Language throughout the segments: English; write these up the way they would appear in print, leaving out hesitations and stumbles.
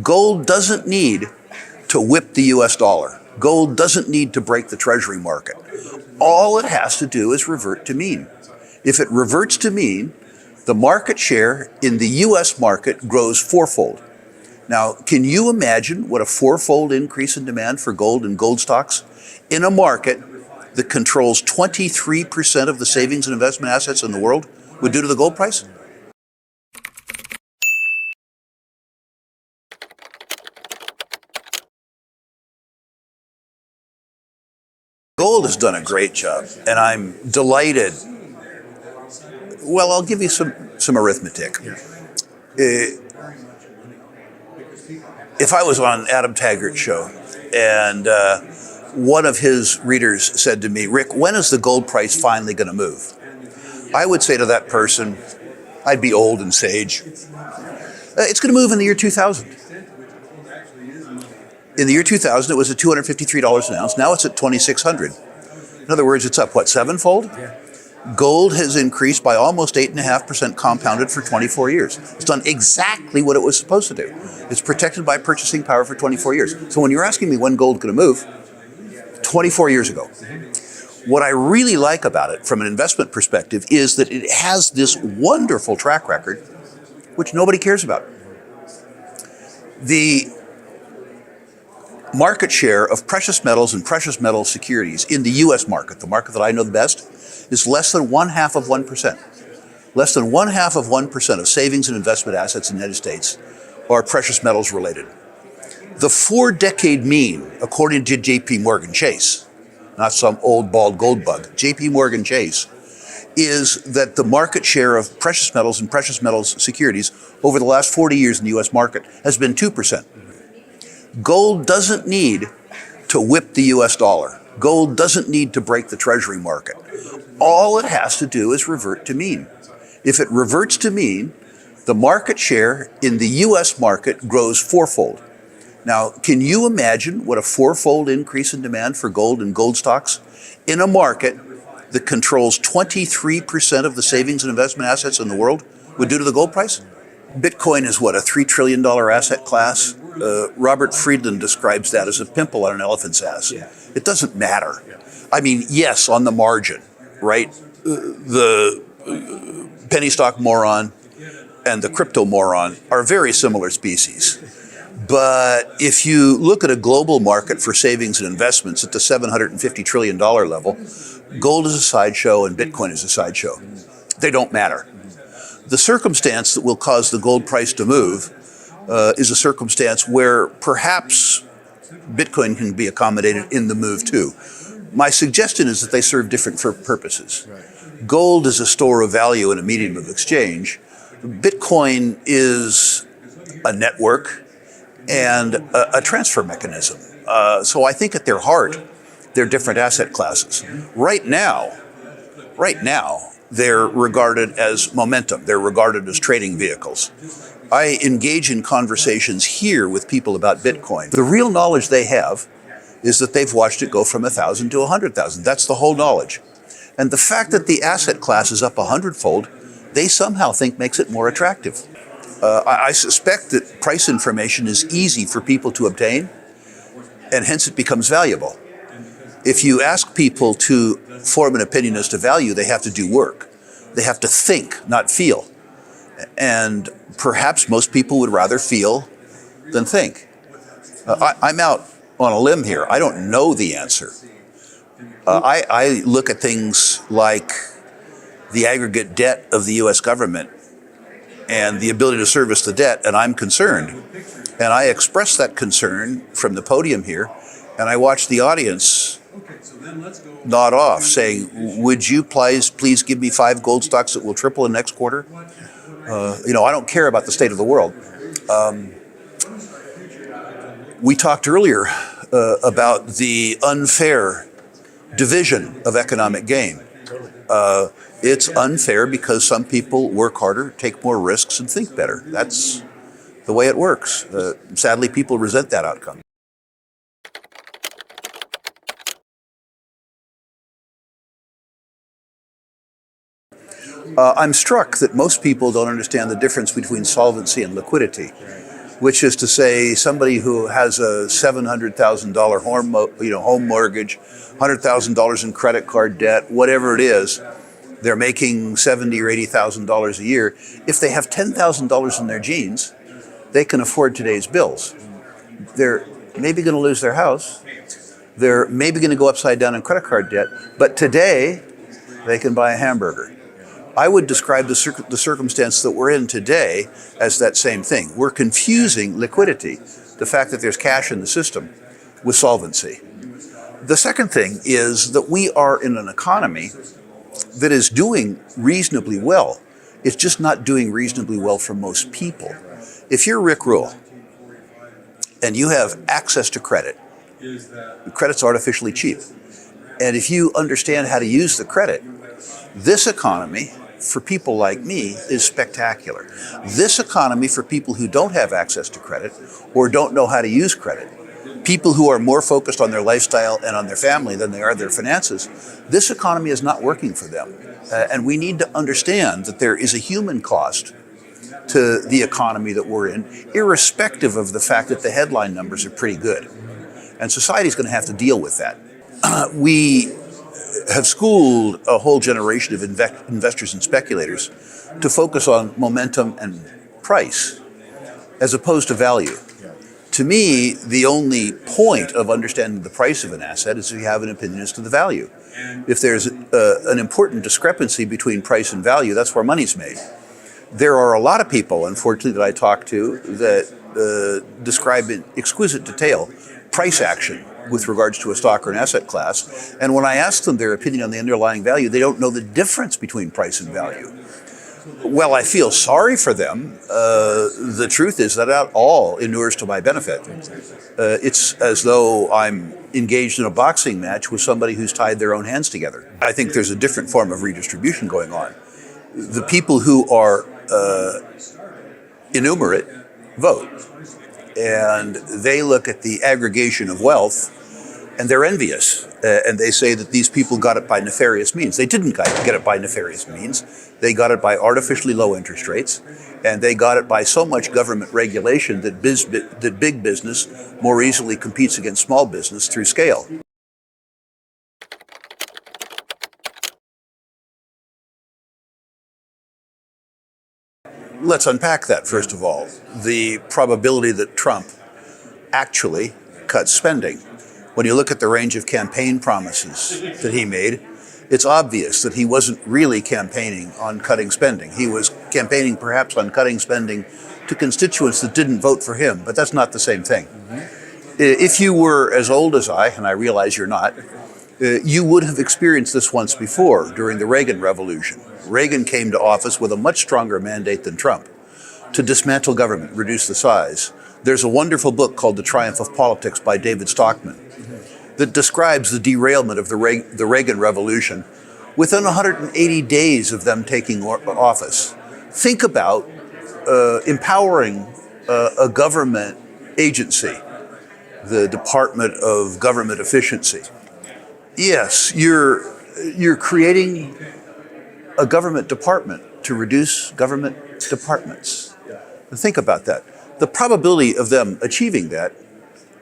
Gold doesn't need to whip the US dollar. Gold doesn't need to break the treasury market. All it has to do is revert to mean. If it reverts to mean, the market share in the US market grows fourfold. Now, can you imagine what a fourfold increase in demand for gold and gold stocks in a market that controls 23% of the savings and investment assets in the world would do to the gold price? Gold has done a great job, and I'm delighted. Well, I'll give you some arithmetic. If I was on Adam Taggart's show and one of his readers said to me, "Rick, when is the gold price finally going to move?" I would say to that person, I'd be old and sage, it's going to move in the year 2000. In the year 2000, it was at $253 an ounce. Now it's at $2,600. In other words, it's up, what, sevenfold? Yeah. Gold has increased by almost 8.5% compounded for 24 years. It's done exactly what it was supposed to do. It's protected by purchasing power for 24 years. So when you're asking me when gold's going to move, 24 years ago. What I really like about it from an investment perspective is that it has this wonderful track record, which nobody cares about. The market share of precious metals and precious metal securities in the U.S. market, the market that I know the best, is less than 0.5%. Less than 0.5% of savings and investment assets in the United States are precious metals related. The 4-decade mean, according to J.P. Morgan Chase, not some old bald gold bug, J.P. Morgan Chase, is that the market share of precious metals and precious metals securities over the last 40 years in the U.S. market has been 2%. Gold doesn't need to whip the US dollar. Gold doesn't need to break the treasury market. All it has to do is revert to mean. If it reverts to mean, the market share in the US market grows fourfold. Now, can you imagine what a fourfold increase in demand for gold and gold stocks in a market that controls 23% of the savings and investment assets in the world would do to the gold price? Bitcoin is what, a $3 trillion asset class? Robert Friedland describes that as a pimple on an elephant's ass. Yeah. It doesn't matter. I mean, yes, on the margin, right? The penny stock moron and the crypto moron are very similar species. But if you look at a global market for savings and investments at the $750 trillion level, gold is a sideshow and Bitcoin is a sideshow. They don't matter. The circumstance that will cause the gold price to move is a circumstance where perhaps Bitcoin can be accommodated in the move too. My suggestion is that they serve different purposes. Gold is a store of value and a medium of exchange. Bitcoin is a network and a transfer mechanism. So I think at their heart, they're different asset classes. Right now, they're regarded as momentum. They're regarded as trading vehicles. I engage in conversations here with people about Bitcoin. The real knowledge they have is that they've watched it go from 1,000 to 100,000. That's the whole knowledge. And the fact that the asset class is up 100-fold, they somehow think makes it more attractive. I suspect that price information is easy for people to obtain, and hence it becomes valuable. If you ask people to form an opinion as to value, they have to do work. They have to think, not feel. And perhaps most people would rather feel than think. I'm out on a limb here. I don't know the answer. I look at things like the aggregate debt of the U.S. government and the ability to service the debt, and I'm concerned. And I express that concern from the podium here, and I watch the audience nod off, saying, "Would you please give me 5 gold stocks that will triple in next quarter?" I don't care about the state of the world. We talked earlier about the unfair division of economic gain. It's unfair because some people work harder, take more risks, and think better. That's the way it works. Sadly, people resent that outcome. I'm struck that most people don't understand the difference between solvency and liquidity. which is to say somebody who has a $700,000 home mortgage, $100,000 in credit card debt, whatever it is, they're making $70,000 or $80,000 a year. If they have $10,000 in their jeans, they can afford today's bills. They're maybe going to lose their house. They're maybe going to go upside down in credit card debt, but today they can buy a hamburger. I would describe the circumstance that we're in today as that same thing. We're confusing liquidity, the fact that there's cash in the system, with solvency. The second thing is that we are in an economy that is doing reasonably well. It's just not doing reasonably well for most people. If you're Rick Rule and you have access to credit, credit's artificially cheap. And if you understand how to use the credit, this economy, for people like me, is spectacular. This economy, for people who don't have access to credit or don't know how to use credit, people who are more focused on their lifestyle and on their family than they are their finances, this economy is not working for them. And we need to understand that there is a human cost to the economy that we're in, irrespective of the fact that the headline numbers are pretty good. And society's going to have to deal with that. We have schooled a whole generation of investors and speculators to focus on momentum and price as opposed to value. To me, the only point of understanding the price of an asset is if you have an opinion as to the value. If there's an important discrepancy between price and value, that's where money's made. There are a lot of people, unfortunately, that I talk to that describe in exquisite detail price action with regards to a stock or an asset class. And when I ask them their opinion on the underlying value, they don't know the difference between price and value. Well, I feel sorry for them. The truth is that all inures to my benefit. It's as though I'm engaged in a boxing match with somebody who's tied their own hands together. I think there's a different form of redistribution going on. The people who are innumerate vote. And they look at the aggregation of wealth and they're envious. And they say that these people got it by nefarious means. They didn't get it by nefarious means. They got it by artificially low interest rates. And they got it by so much government regulation that big business more easily competes against small business through scale. Let's unpack that, first of all. The probability that Trump actually cuts spending. When you look at the range of campaign promises that he made, it's obvious that he wasn't really campaigning on cutting spending. He was campaigning perhaps on cutting spending to constituents that didn't vote for him, but that's not the same thing. If you were as old as I, and I realize you're not, you would have experienced this once before during the Reagan Revolution. Reagan came to office with a much stronger mandate than Trump to dismantle government, reduce the size. There's a wonderful book called The Triumph of Politics by David Stockman that describes the derailment of the Reagan Revolution within 180 days of them taking office. Think about empowering a government agency, the Department of Government Efficiency. Yes, you're creating a government department to reduce government departments. Think about that. The probability of them achieving that,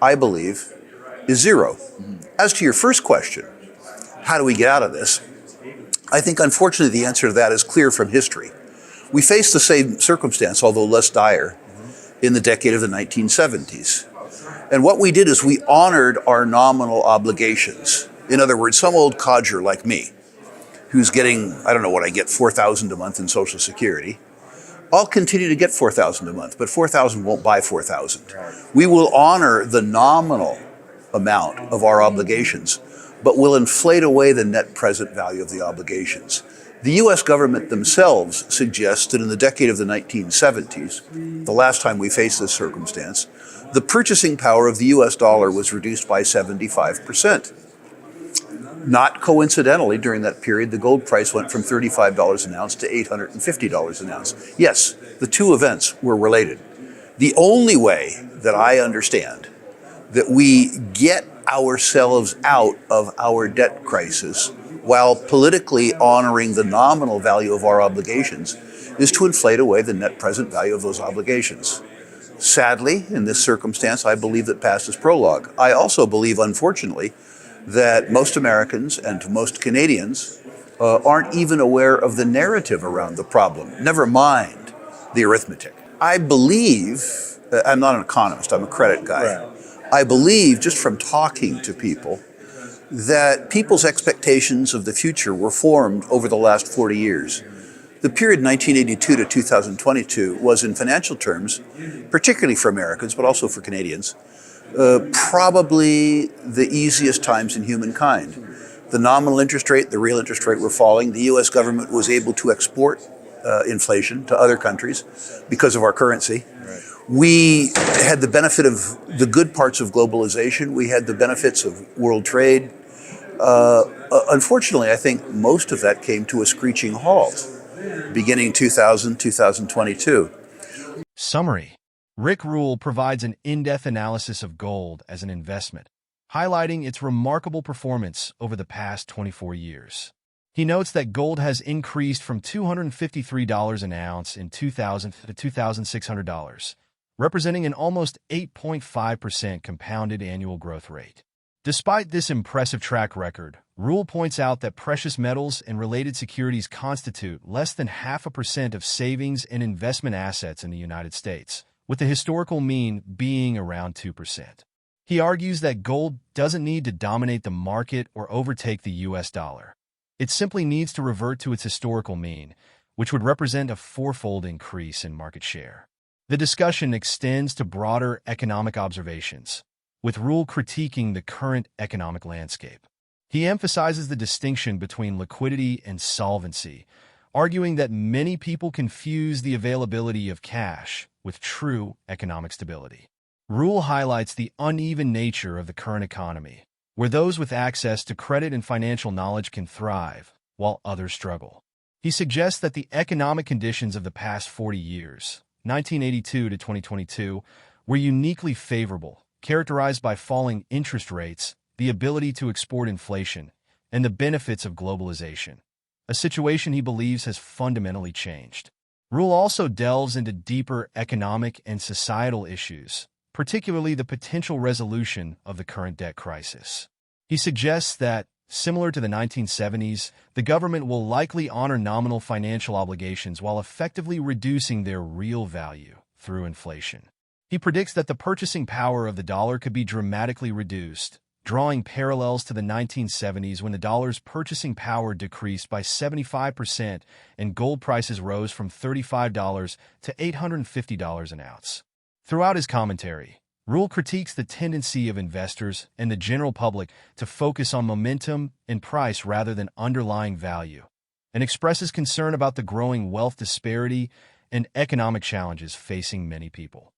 I believe, is zero. As to your first question, how do we get out of this? I think, unfortunately, the answer to that is clear from history. We faced the same circumstance, although less dire, in the decade of the 1970s. And what we did is we honored our nominal obligations. In other words, some old codger like me, who's getting, I don't know what I get, $4,000 a month in Social Security, I'll continue to get $4,000 a month, but $4,000 won't buy $4,000. We will honor the nominal amount of our obligations, but will inflate away the net present value of the obligations. The US government themselves suggests that in the decade of the 1970s, the last time we faced this circumstance, the purchasing power of the US dollar was reduced by 75%. Not coincidentally, during that period, the gold price went from $35 an ounce to $850 an ounce. Yes, the two events were related. The only way that I understand that we get ourselves out of our debt crisis while politically honoring the nominal value of our obligations is to inflate away the net present value of those obligations. Sadly, in this circumstance, I believe that past is prologue. I also believe, unfortunately, that most Americans and most Canadians aren't even aware of the narrative around the problem, never mind the arithmetic. I believe, I'm not an economist, I'm a credit guy. Right. I believe, just from talking to people, that people's expectations of the future were formed over the last 40 years. The period 1982 to 2022 was, in financial terms, particularly for Americans, but also for Canadians, probably the easiest times in humankind. The nominal interest rate, the real interest rate were falling. The US government was able to export inflation to other countries because of our currency. Right. We had the benefit of the good parts of globalization. We had the benefits of world trade. Unfortunately, I think most of that came to a screeching halt beginning 2022. Summary. Rick Rule provides an in-depth analysis of gold as an investment, highlighting its remarkable performance over the past 24 years. He notes that gold has increased from $253 an ounce in 2000 to $2,600, representing an almost 8.5% compounded annual growth rate. Despite this impressive track record, Rule points out that precious metals and related securities constitute less than 0.5% of savings and investment assets in the United States, with the historical mean being around 2%. He argues that gold doesn't need to dominate the market or overtake the US dollar. It simply needs to revert to its historical mean, which would represent a fourfold increase in market share. The discussion extends to broader economic observations, with Rule critiquing the current economic landscape. He emphasizes the distinction between liquidity and solvency, arguing that many people confuse the availability of cash with true economic stability. Rule highlights the uneven nature of the current economy, where those with access to credit and financial knowledge can thrive, while others struggle. He suggests that the economic conditions of the past 40 years, 1982 to 2022, were uniquely favorable, characterized by falling interest rates, the ability to export inflation, and the benefits of globalization, a situation he believes has fundamentally changed. Rule also delves into deeper economic and societal issues, particularly the potential resolution of the current debt crisis. He suggests that, similar to the 1970s, the government will likely honor nominal financial obligations while effectively reducing their real value through inflation. He predicts that the purchasing power of the dollar could be dramatically reduced, drawing parallels to the 1970s when the dollar's purchasing power decreased by 75% and gold prices rose from $35 to $850 an ounce. Throughout his commentary, Rule critiques the tendency of investors and the general public to focus on momentum and price rather than underlying value, and expresses concern about the growing wealth disparity and economic challenges facing many people.